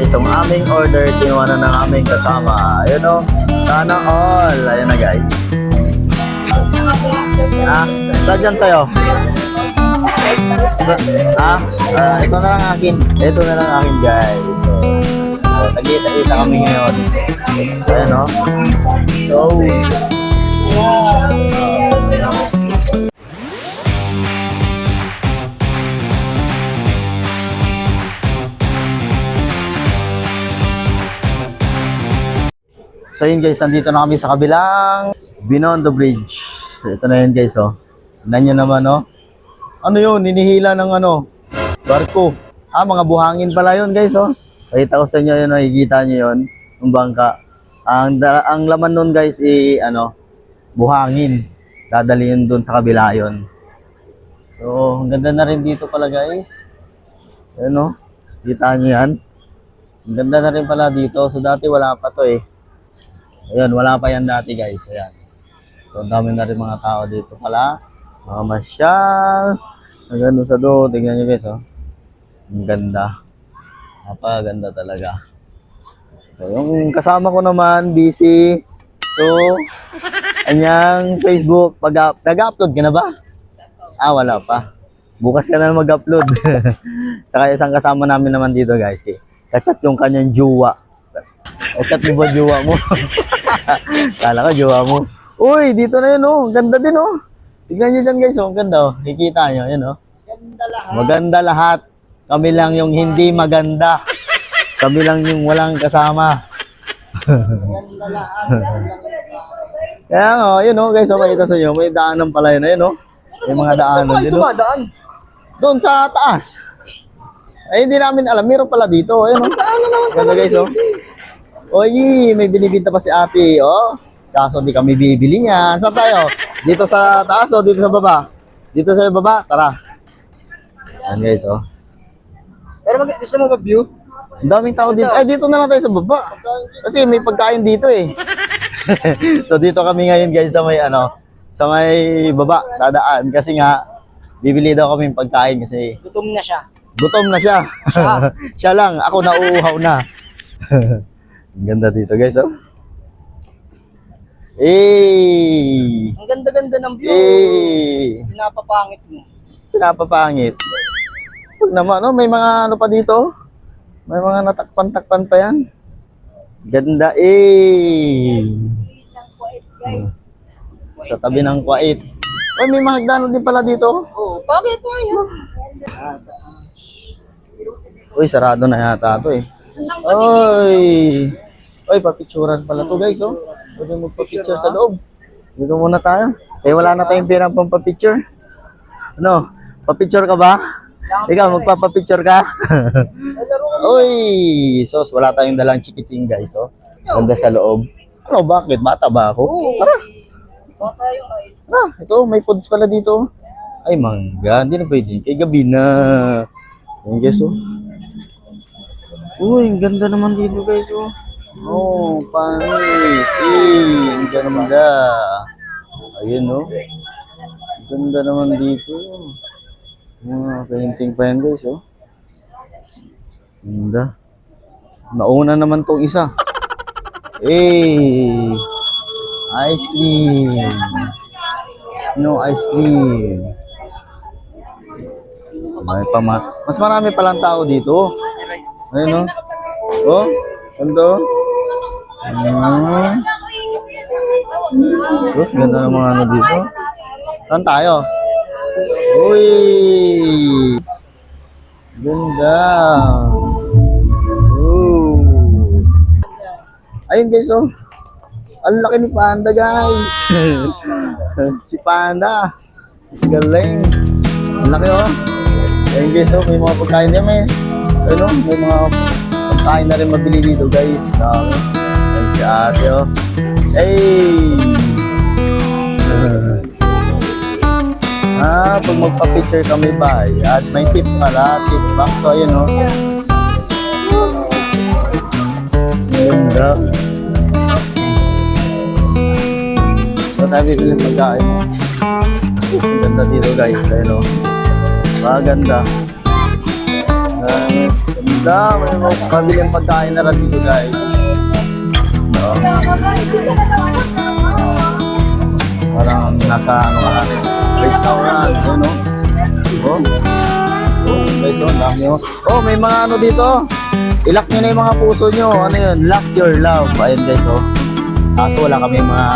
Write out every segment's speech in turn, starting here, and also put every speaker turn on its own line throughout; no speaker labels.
guys, ang aming order, kinuha na ng aming kasama. Ayun o, sana all. Ayun na guys. Saan dyan sa'yo? Ito na lang akin. Ito na lang akin guys. So nag-iita-ita kami ngayon. Ayan o. So yun guys, nandito na kami sa kabilang Binondo Bridge. So, ito na yun guys oh. Tignan nyo naman oh. Ano yun? Hinihila ng ano? Barko. Mga buhangin pala yun guys oh. Pakita ko sa inyo yun, nakikita nyo yun. Yung bangka. Ang laman nun guys buhangin. Dadali yun dun sa kabila yun. So, ang ganda na rin dito pala guys. Ayan oh. Kita nyo yan. Ang ganda na rin pala dito. So dati wala pa to eh. Ayan, wala pa yan dati guys. Ayan. So, ang dami na rin mga tao dito pala. Mga masyal. Ang ganda sa doon. Tingnan nyo guys, oh. Ang ganda. Napaganda talaga. So, yung kasama ko naman, busy. So, kanyang Facebook. Nag-upload ka na ba? Wala pa. Bukas ka na mag-upload. Saka isang kasama namin naman dito guys. Kachat yung kanyang jowa. Kachat mo ba jowa mo? Kala ko jowa mo. Uy, dito na yun oh. Ganda din oh. Tignan nyo dyan guys oh. Ang ganda oh. Kikita nyo. Yun oh.
Ganda lahat.
Maganda lahat. Kami lang yung hindi maganda. Kami lang yung walang kasama.
Ganda lahat.
Kaya nga oh. Yun oh guys oh. Makita sa inyo. May daanan pala yun. Ayun oh. May mga daanan din oh. Doon sa taas. Ay hindi namin alam. Meron pala dito. Ayun oh. Ganda guys oh. Oy, may binibinta pa si ate, oh. Kaso di kami bibili niyan. Saan tayo? Dito sa taas o dito sa baba? Dito sa baba, tara. Ayan guys, oh.
Pero gusto mo ba view?
Ang daming tao dito. Ay, dito na lang tayo sa baba. Kasi may pagkain dito eh. So dito kami ngayon guys sa may sa may baba, dadaan. Kasi nga, bibili daw kami ng pagkain kasi
Gutom na siya.
gutom na siya. Siya lang, ako nauuhaw na. Ang ganda dito guys, oh.
Ang ganda-ganda ng view. Pinapapangit mo.
Pinapapangit. Huwag naman, oh, may mga ano pa dito. May mga natakpan-takpan pa yan. Ganda, Sa tabi ng Kuwait. Oh, may mga hagdanan din pala dito.
Oh, bakit nga yan?
Uy, sarado na yata ito eh. Oy, papicturan pala to guys, oh. Pwede magpa-picture sa loob. Dito muna tayo. Wala na tayong pera pang pa-picture. Ano? Pa-picture ka ba? Ikaw, magpapa-picture ka? Uy, sos, wala tayong dalang chikiting guys, oh. Ganda sa loob. Ano, bakit? Bata ba ako? Tara. Ito, may foods pala dito. Ay, mangga. Hindi na pwede. Kay gabi na. Ayan guys, oh. Uy, ang ganda naman dito guys, oh. Oh, pangit. Ang ganda. Ayun, oh. Ang ganda naman dito. Mga painting pa yan guys, oh. Ganda. Nauna naman tong isa. Ice cream. No ice cream. Mas marami palang tao dito. Ayun, oh. Oh, ganda. Terus ganda ng mga ano dito. Saan tayo? Uy! Ganda. Ayun guys, oh. Ang laki ni Panda guys. Si Panda. Galing. Ang laki, oh. Ayun guys, oh. May mga pagkain din may. Ayun, oh. May mga pagkain na rin mabili dito guys. Ayun si ate, oh. Pag magpa-picture kami ba? At may tip pala, tip box. So, ayun, oh. Ganda. So, sabi ko yung pagkain mo. Ang ganda dito guys. Ayun, oh. Maganda. Ganda, may mga pamilyang pagkain na rin dito guys. Parang nasa ano ka natin, restaurant, yun o. Oh, guys, oh, dami oh. Oh, may mga ano dito. Ilock nyo na yung mga puso nyo. Ano yun? Lock your love. Ayun guys, oh. Kaso wala kami mga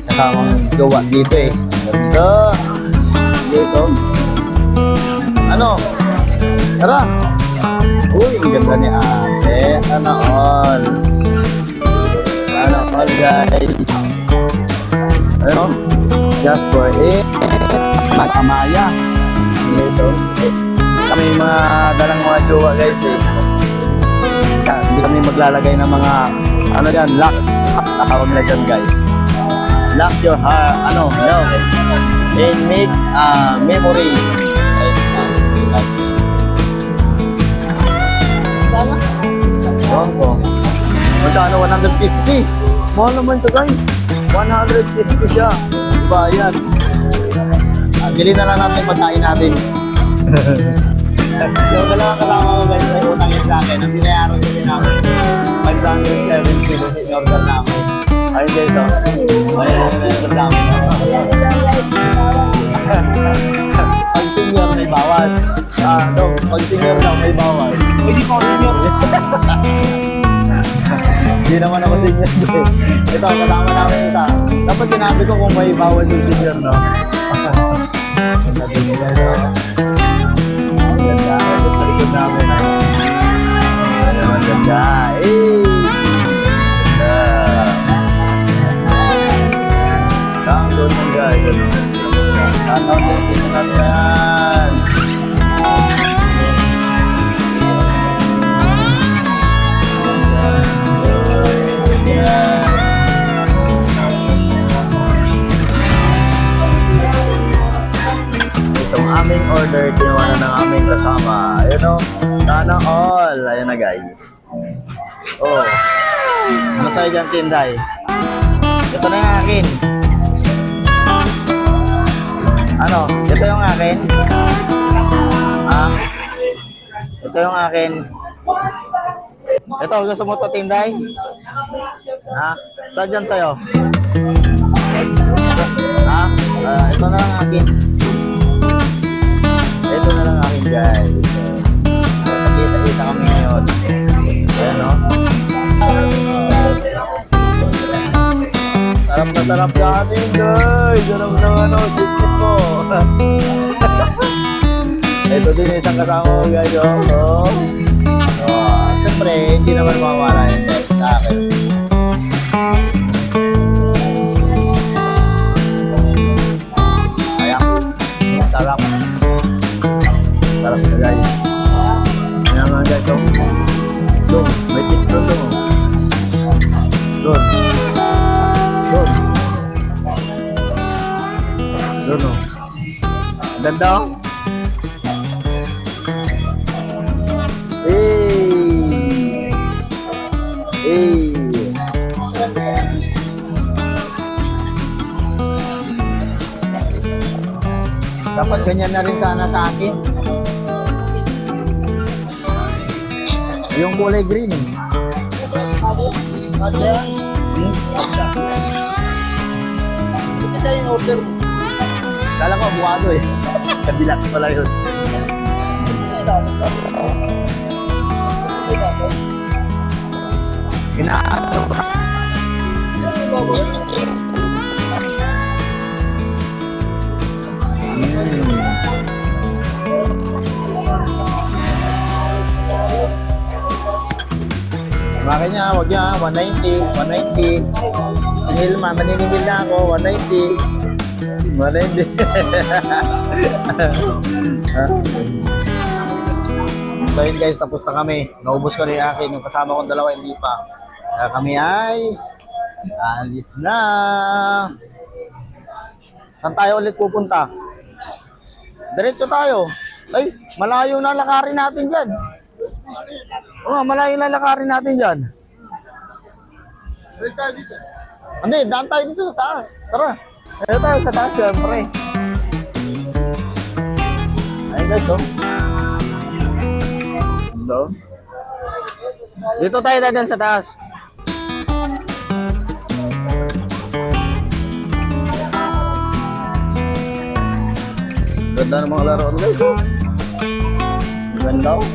kasamang gawa dito eh. Ganda. Guys, oh. Ano? Tara. Uy, ang ganda ni ate. Sana all. Sana all guys. Ano? Just for it. Matamaya. Ito. Kami mga dalang mga jowa guys eh. Hindi kami maglalagay ng mga ano yan, lock. Tawag na dyan guys. Lock your heart, ano, love. And make a memory. Ewan ko. Magkano 150? Mahal naman siya guys. 150 siya. Diba yan? Bili na lang natin pagkain natin. Yung dalawa kasama ko guys, may utang yun sa akin. Ang binayaran kasi namin 570 doon in order namin. Ayun guys, oh. Ayun namin. Pag senior may bawas. Pag senior daw may bawas. Hindi ko senior. Hindi naman ako senior. Ito, kasama namin isa. Dapat sinabi ko kung may bawas yung senior, no? Sabi ko guys, oh. Ang ganda. Ito sa likod namin. Ang ganda. Ganda. Ang doon ng guys. Shoutout din sa inyo natin yan. So, aming order, ginawa na ng aming kasama. Ayun o, sana all. Ayun na guys. Oh. Ano sa'yo dyan, Tinday? Ito na yung akin. Ano? Ito yung akin? Ha? Ito yung akin. Ito, gusto mo ito, Tinday? Ha? Saan dyan sa'yo? Ha? Ito na lang akin. Ito na lang akin guys. Kita-kita kami ngayon. Ayan o. Sarap na sarap sa atin guys. Sarap na ano, sikit ko. Ito din yung isang kasama ko guys. Siyempre, hindi naman mawala yun guys sa akin. Ayan. Sarap. Sarap na guys. Ayan nga guys, oh. Doon, may tics doon doon. Doon. Doon. Doon, oh. Ganda, oh. Hey! Hey! Dapat ganyan na rin sana sa akin. Yung kulay green.
Kasi yung order mo.
Kala ko abukado eh. Kabilat pala yun.
Kasi dapat. Kasi dapat.
Inaano ba?
Kasi dapat.
Bakit niya, wag niya, 190, 190. Si Nilma, maniningil na ako, 190. 190. So yun guys, tapos na kami. Naubos ko na yung akin, yung kasama kong dalawa, hindi pa. Kaya kami ay alis na. Saan tayo ulit pupunta? Diretso tayo. Ay, malayo na lakarin natin dyan. Oo, malayo na lakarin natin dyan.
Balik tayo dito.
Hindi, daan tayo dito sa taas. Tara. Dito tayo sa taas, syempre. Ayun guys, oh. Ganda, oh. Dito tayo dadaan sa taas. Ganda ng mga laruan guys, oh. Ganda, oh.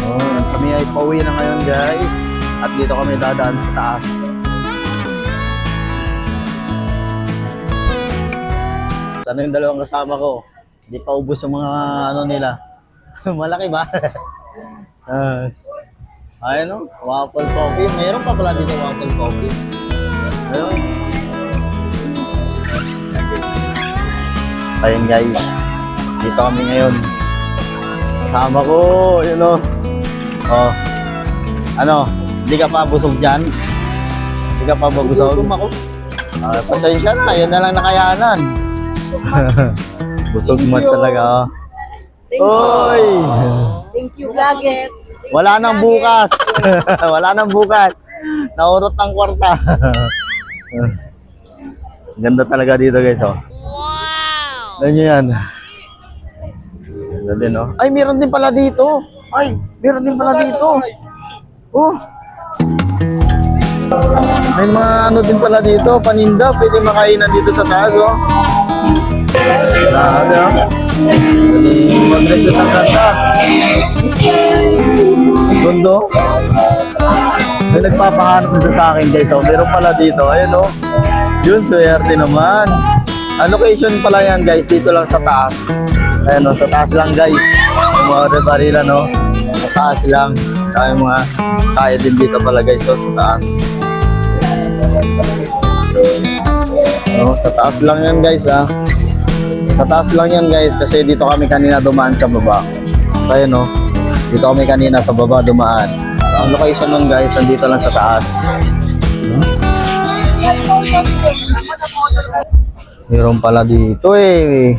Oh, kami ay pauwi na ngayon guys. At dito kami dadaan sa taas. Sana yung dalawang kasama ko. Hindi pa ubos yung mga ano nila. Malaki ba? Ayun o, waffle coffee. Mayroon pa pala dito waffle coffee. Ayun. Ayun guys. Dito kami ngayon. Kasama ko, yun o. Oh. Ano, hindi ka pa busog dyan? Hindi ka pa ba busog? Ako. Pasensya na, yun na lang nakayanan. Busog mo talaga, oh. Oy!
Thank you, Vlogget.
Wala nang bukas. Wala nang bukas. Naurot ng kwarta. Ganda talaga dito guys, oh. Wow! Ano yan? Ganda din, oh. Ay, meron din pala dito. Ay, meron din pala dito. Oh. May mga ano din pala dito, paninda. Pwede makainan dito sa taas, oh. Grabe, oh. Galing mag-rent sa kanta. Gundo. May nagpapahanap nito sa akin guys. So, meron pala dito. Ayun, oh. Yun, swerte naman. Ang location pala yan guys, dito lang sa taas. Ayun, oh, sa taas lang guys. Yung mga rebarila, no? Sa taas lang. Kaya mga kaya din dito pala guys, oh, sa taas. Oh, sa taas lang yan guys, ah. Sa taas lang yan guys, kasi dito kami kanina dumaan sa baba. Kaya no, dito kami kanina sa baba dumaan. So, ang location nun guys, nandito lang sa taas. Meron pala dito eh.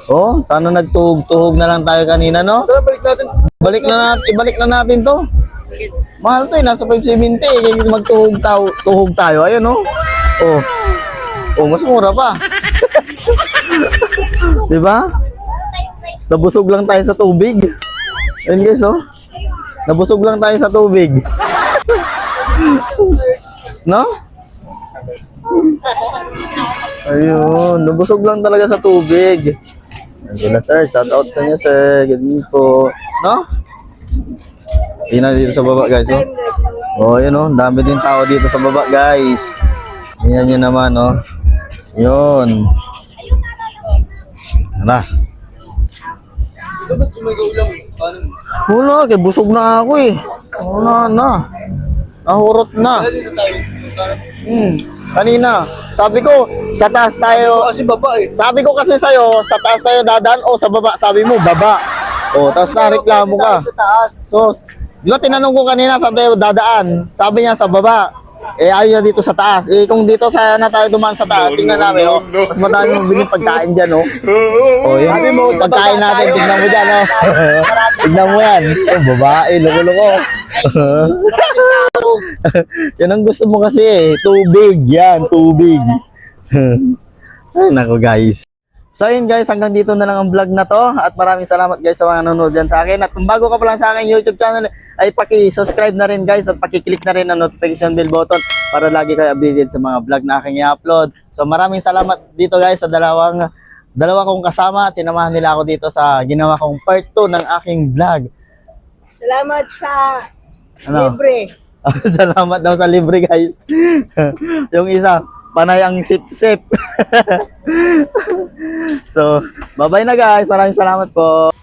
Oh, sana nagtuhog-tuhog na lang tayo kanina, no?
Balik natin.
Ibalik na natin to. Mahal to eh, nasa 570 eh. Magtuhog tayo, ayun no? Oh. Oh, mas mura pa. Diba? Nabusog lang tayo sa tubig. Ayun guys, oh. Nabusog lang tayo sa tubig. No? Ayun, nabusog lang talaga sa tubig. Ayun na sir, shout out sa inyo sir. Ganun po. No? Tingnan dito sa baba guys, oh. Oh, yun oh, dami din tao dito sa baba guys. Tingnan nyo naman, oh. Yun. Ano?
Dapat sumigaw lang. Paano?
Wala, kaya busog na ako eh. Wala na. Nahurot na.
Dito tayo.
Kanina, sabi ko, sa taas tayo.
Kasi baba eh.
Sabi ko kasi sa'yo, sa taas tayo dadaan o sa baba. Sabi mo, baba. O, tapos nareklamo ka.
Sa taas.
So, di ba tinanong ko kanina saan tayo dadaan? Sabi niya sa baba. Eh, ayaw niya dito sa taas. Eh, kung dito sana tayo dumaan sa taas, tingnan namin, oh. Mas madami mong biling pagkain dyan, oh. Oh, yun.
Sabi mo, sa
Pagkain
baba
natin,
tayo.
tignan mo dyan, oh. Tignan mo yan. Oh, babae, loko-loko. Yan ang gusto mo kasi, eh. Tubig, yan, tubig. Ay, nako, guys. So ayun guys, hanggang dito na lang ang vlog na to at maraming salamat guys sa mga nanonood dyan sa akin. At kung bago ka pa lang sa aking YouTube channel ay paki-subscribe na rin guys at paki-click na rin ang notification bell button para lagi kayo updated sa mga vlog na aking i-upload. So maraming salamat dito guys sa dalawa kong kasama at sinamahan nila ako dito sa ginawa kong part 2 ng aking vlog.
Salamat sa
Ano?
libre.
Salamat daw sa libre guys. Yung isa, panay ang sip-sip. So, bye-bye na guys. Maraming salamat po.